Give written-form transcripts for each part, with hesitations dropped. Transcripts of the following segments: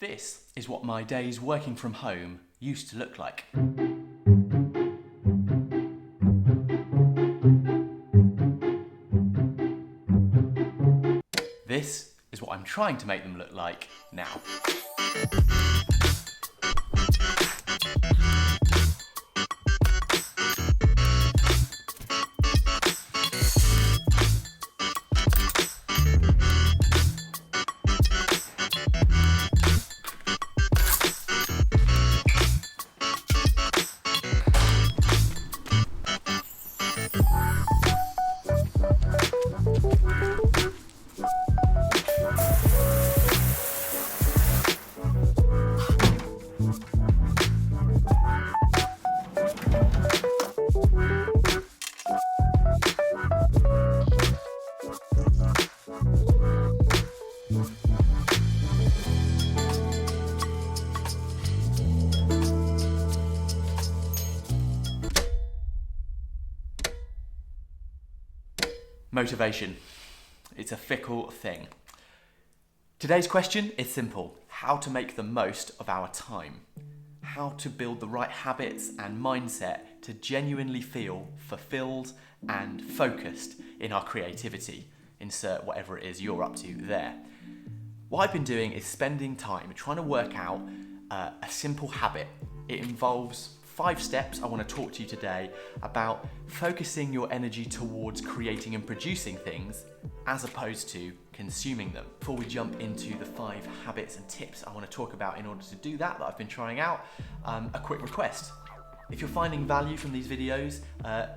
This is what my days working from home used to look like. This is what I'm trying to make them look like now. Motivation. It's a fickle thing. Today's question is simple: how to make the most of our time. How to build the right habits and mindset to genuinely feel fulfilled and focused in our creativity. Insert whatever it is you're up to there. What I've been doing is spending time trying to work out a simple habit. It involves 5 steps I want to talk to you today about focusing your energy towards creating and producing things as opposed to consuming them. Before we jump into the 5 habits and tips I want to talk about in order to do that I've been trying out, a quick request. If you're finding value from these videos,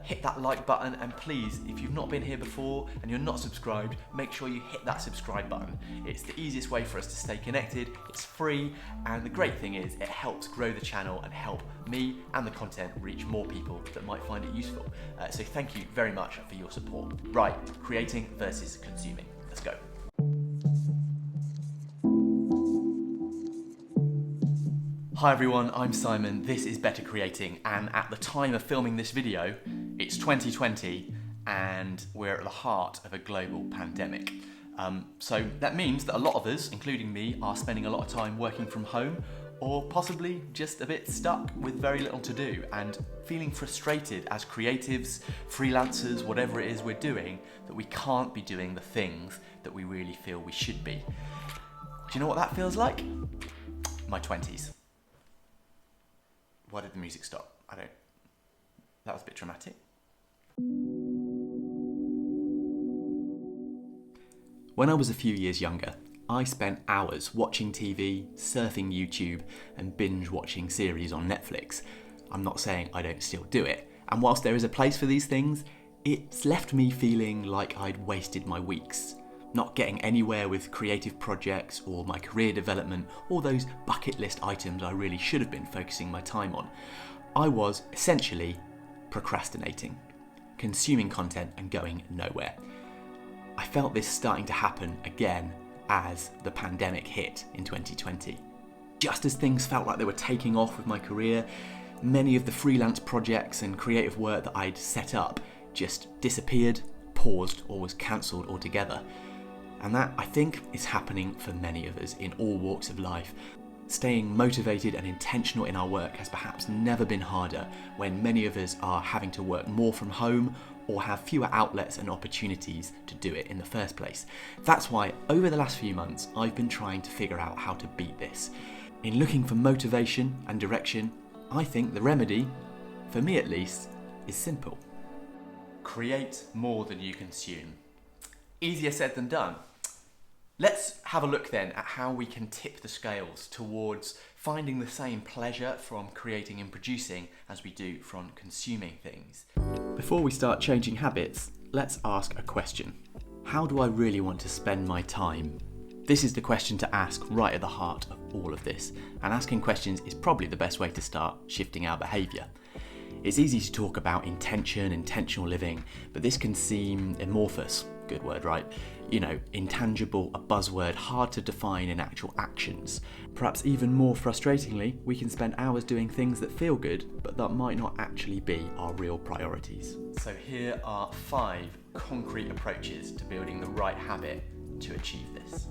hit that like button, and please, if you've not been here before and you're not subscribed, make sure you hit that subscribe button. It's the easiest way for us to stay connected, it's free, and the great thing is it helps grow the channel and help me and the content reach more people that might find it useful. So thank you very much for your support. Right, creating versus consuming. Let's go. Hi everyone, I'm Simon, this is Better Creating, and at the time of filming this video, it's 2020 and we're at the heart of a global pandemic. So that means that a lot of us, including me, are spending a lot of time working from home or possibly just a bit stuck with very little to do and feeling frustrated as creatives, freelancers, whatever it is we're doing, that we can't be doing the things that we really feel we should be. Do you know what that feels like? My 20s. Why did the music stop? That was a bit dramatic. When I was a few years younger, I spent hours watching TV, surfing YouTube, and binge watching series on Netflix. I'm not saying I don't still do it, and whilst there is a place for these things, it's left me feeling like I'd wasted my weeks, not getting anywhere with creative projects or my career development or those bucket list items I really should have been focusing my time on. I was essentially procrastinating, consuming content and going nowhere. I felt this starting to happen again as the pandemic hit in 2020. Just as things felt like they were taking off with my career, many of the freelance projects and creative work that I'd set up just disappeared, paused, or was cancelled altogether. And that, I think, is happening for many of us in all walks of life. Staying motivated and intentional in our work has perhaps never been harder when many of us are having to work more from home or have fewer outlets and opportunities to do it in the first place. That's why over the last few months I've been trying to figure out how to beat this. In looking for motivation and direction, I think the remedy, for me at least, is simple. Create more than you consume. Easier said than done. Let's have a look then at how we can tip the scales towards finding the same pleasure from creating and producing as we do from consuming things. Before we start changing habits, let's ask a question. How do I really want to spend my time? This is the question to ask right at the heart of all of this, and asking questions is probably the best way to start shifting our behaviour. It's easy to talk about intention, intentional living, but this can seem amorphous. Good word, right? You know, intangible, a buzzword, hard to define in actual actions. Perhaps even more frustratingly, we can spend hours doing things that feel good, but that might not actually be our real priorities. So here are 5 concrete approaches to building the right habit to achieve this.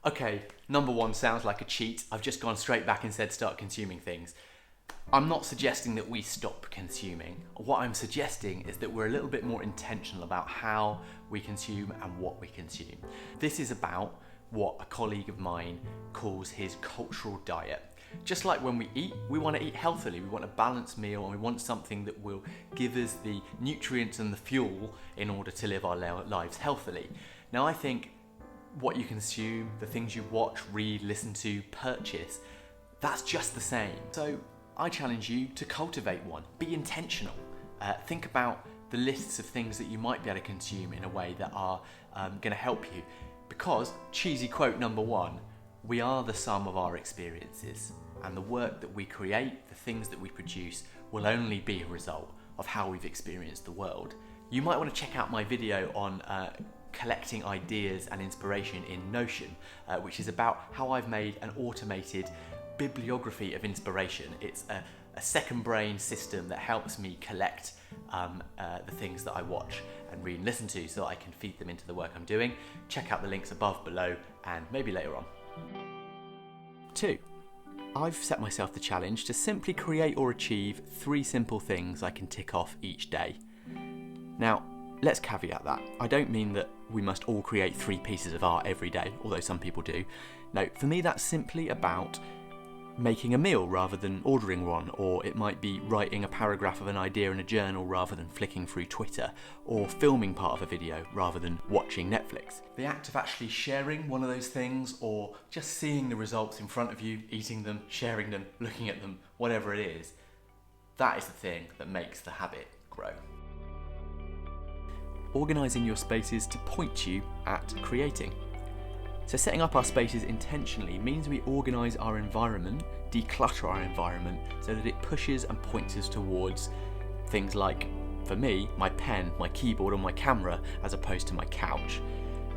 Okay, number one sounds like a cheat. I've just gone straight back and said start consuming things. I'm not suggesting that we stop consuming. What I'm suggesting is that we're a little bit more intentional about how we consume and what we consume. This is about what a colleague of mine calls his cultural diet. Just like when we eat, we want to eat healthily, we want a balanced meal, and we want something that will give us the nutrients and the fuel in order to live our lives healthily. Now, I think what you consume, the things you watch, read, listen to, purchase, that's just the same. So I challenge you to cultivate one. Be intentional. Think about the lists of things that you might be able to consume in a way that are going to help you. Because, cheesy quote number one, we are the sum of our experiences, and the work that we create, the things that we produce, will only be a result of how we've experienced the world. You might want to check out my video on collecting ideas and inspiration in Notion, which is about how I've made an automated bibliography of inspiration. It's a second brain system that helps me collect the things that I watch and read and listen to so that I can feed them into the work I'm doing. Check out the links above, below, and maybe later on. 2. I've set myself the challenge to simply create or achieve 3 simple things I can tick off each day. Now, let's caveat that. I don't mean that we must all create 3 pieces of art every day, although some people do. No, for me that's simply about making a meal rather than ordering one, or it might be writing a paragraph of an idea in a journal rather than flicking through Twitter, or filming part of a video rather than watching Netflix. The act of actually sharing one of those things, or just seeing the results in front of you, eating them, sharing them, looking at them, whatever it is, that is the thing that makes the habit grow. Organising your spaces to point you at creating. So setting up our spaces intentionally means we organise our environment, declutter our environment, so that it pushes and points us towards things like, for me, my pen, my keyboard, or my camera, as opposed to my couch.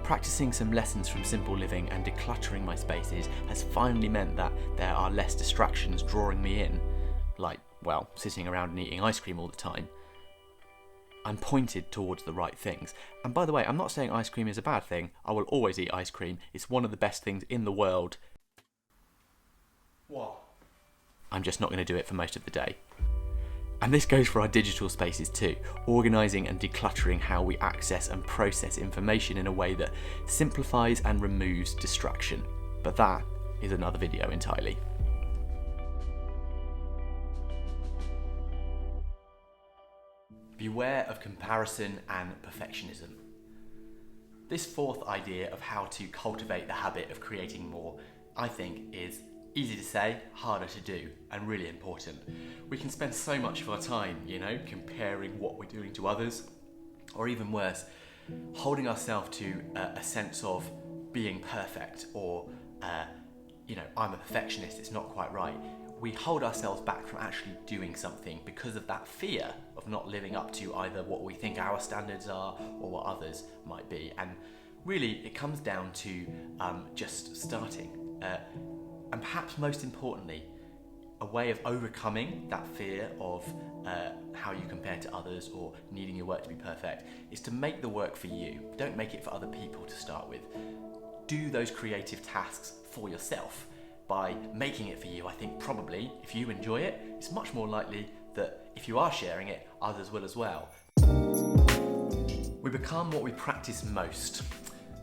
Practicing some lessons from simple living and decluttering my spaces has finally meant that there are less distractions drawing me in, like, well, sitting around and eating ice cream all the time. I'm pointed towards the right things. And by the way, I'm not saying ice cream is a bad thing. I will always eat ice cream. It's one of the best things in the world. What? I'm just not going to do it for most of the day. And this goes for our digital spaces too, organising and decluttering how we access and process information in a way that simplifies and removes distraction. But that is another video entirely. Beware of comparison and perfectionism. This 4th idea of how to cultivate the habit of creating more, I think, is easy to say, harder to do, and really important. We can spend so much of our time, comparing what we're doing to others, or even worse, holding ourselves to a sense of being perfect, or, I'm a perfectionist, it's not quite right. We hold ourselves back from actually doing something because of that fear of not living up to either what we think our standards are or what others might be. And really, it comes down to just starting. And perhaps most importantly, a way of overcoming that fear of how you compare to others or needing your work to be perfect is to make the work for you. Don't make it for other people to start with. Do those creative tasks for yourself. By making it for you, I think probably, if you enjoy it, it's much more likely that if you are sharing it, others will as well. We become what we practice most.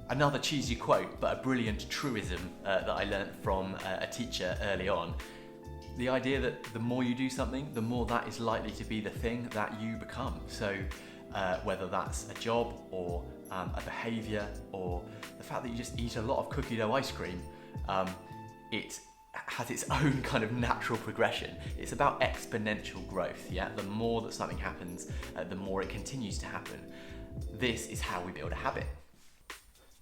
Another cheesy quote, but a brilliant truism that I learnt from a teacher early on. The idea that the more you do something, the more that is likely to be the thing that you become. So whether that's a job or a behaviour or the fact that you just eat a lot of cookie dough ice cream, it has its own kind of natural progression. It's about exponential growth, yeah? The more that something happens, the more it continues to happen. This is how we build a habit.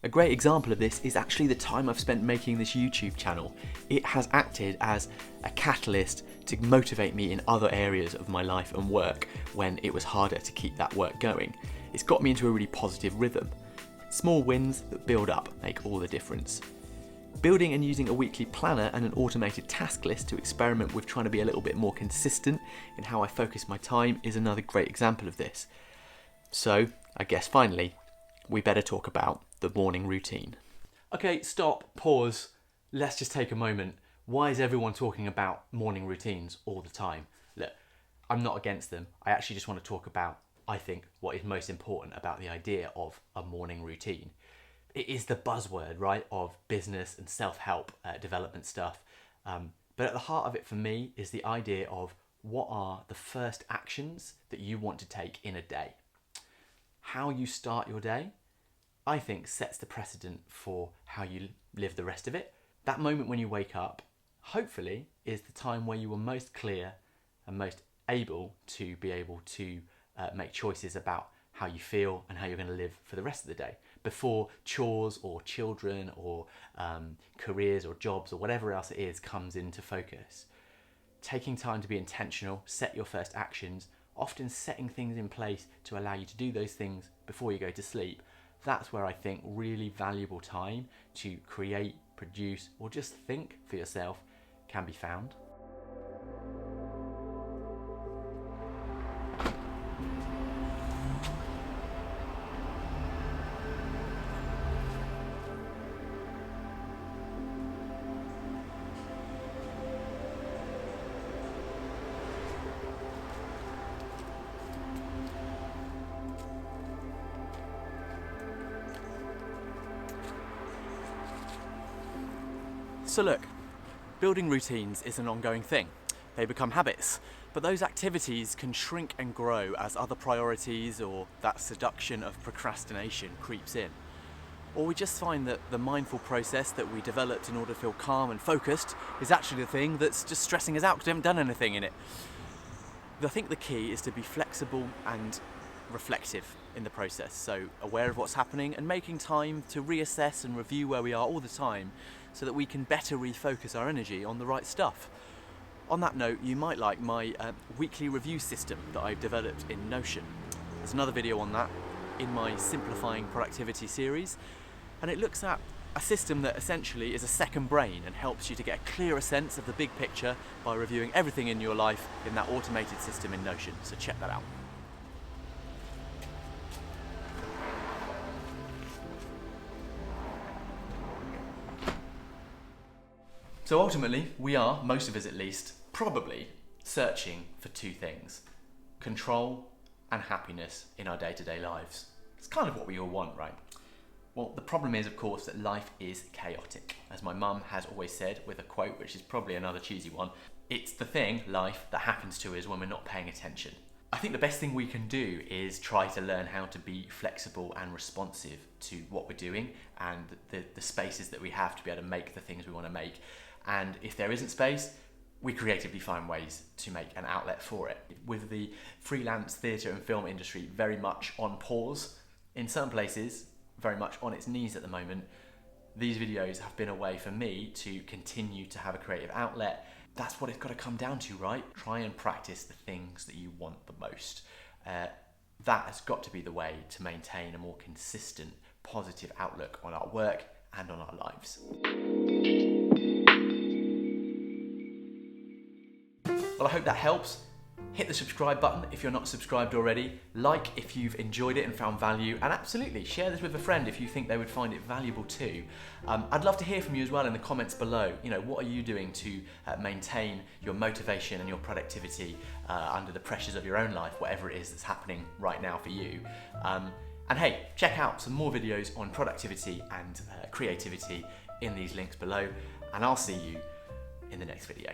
A great example of this is actually the time I've spent making this YouTube channel. It has acted as a catalyst to motivate me in other areas of my life and work when it was harder to keep that work going. It's got me into a really positive rhythm. Small wins that build up make all the difference. Building and using a weekly planner and an automated task list to experiment with trying to be a little bit more consistent in how I focus my time is another great example of this. So, I guess finally, we better talk about the morning routine. Okay, stop, pause, let's just take a moment. Why is everyone talking about morning routines all the time? Look, I'm not against them. I actually just want to talk about, I think, what is most important about the idea of a morning routine. It is the buzzword, right, of business and self-help development stuff. But at the heart of it for me is the idea of what are the first actions that you want to take in a day. How you start your day, I think, sets the precedent for how you live the rest of it. That moment when you wake up, hopefully, is the time where you are most clear and most able to make choices about how you feel and how you're going to live for the rest of the day, before chores or children or careers or jobs or whatever else it is comes into focus. Taking time to be intentional, set your first actions, often setting things in place to allow you to do those things before you go to sleep. That's where I think really valuable time to create, produce, or just think for yourself can be found. So look, building routines is an ongoing thing. They become habits, but those activities can shrink and grow as other priorities or that seduction of procrastination creeps in. Or we just find that the mindful process that we developed in order to feel calm and focused is actually the thing that's just stressing us out because we haven't done anything in it. I think the key is to be flexible and reflective in the process, so aware of what's happening and making time to reassess and review where we are all the time so that we can better refocus our energy on the right stuff. On that note, you might like my weekly review system that I've developed in Notion. There's another video on that in my Simplifying Productivity series, and it looks at a system that essentially is a second brain and helps you to get a clearer sense of the big picture by reviewing everything in your life in that automated system in Notion, so check that out. So ultimately, we are, most of us at least, probably searching for two things: control and happiness in our day-to-day lives. It's kind of what we all want, right? Well, the problem is, of course, that life is chaotic. As my mum has always said, with a quote, which is probably another cheesy one, it's the thing, life, that happens to us when we're not paying attention. I think the best thing we can do is try to learn how to be flexible and responsive to what we're doing and the spaces that we have to be able to make the things we want to make. And if there isn't space, we creatively find ways to make an outlet for it. With the freelance theatre and film industry very much on pause, in some places very much on its knees at the moment, these videos have been a way for me to continue to have a creative outlet. That's what it's got to come down to, right? Try and practice the things that you want the most. That has got to be the way to maintain a more consistent, positive outlook on our work and on our lives. Well, I hope that helps. Hit the subscribe button if you're not subscribed already. Like if you've enjoyed it and found value, and absolutely share this with a friend if you think they would find it valuable too. I'd love to hear from you as well in the comments below. You know, what are you doing to maintain your motivation and your productivity under the pressures of your own life, whatever it is that's happening right now for you. And hey, check out some more videos on productivity and creativity in these links below, and I'll see you in the next video.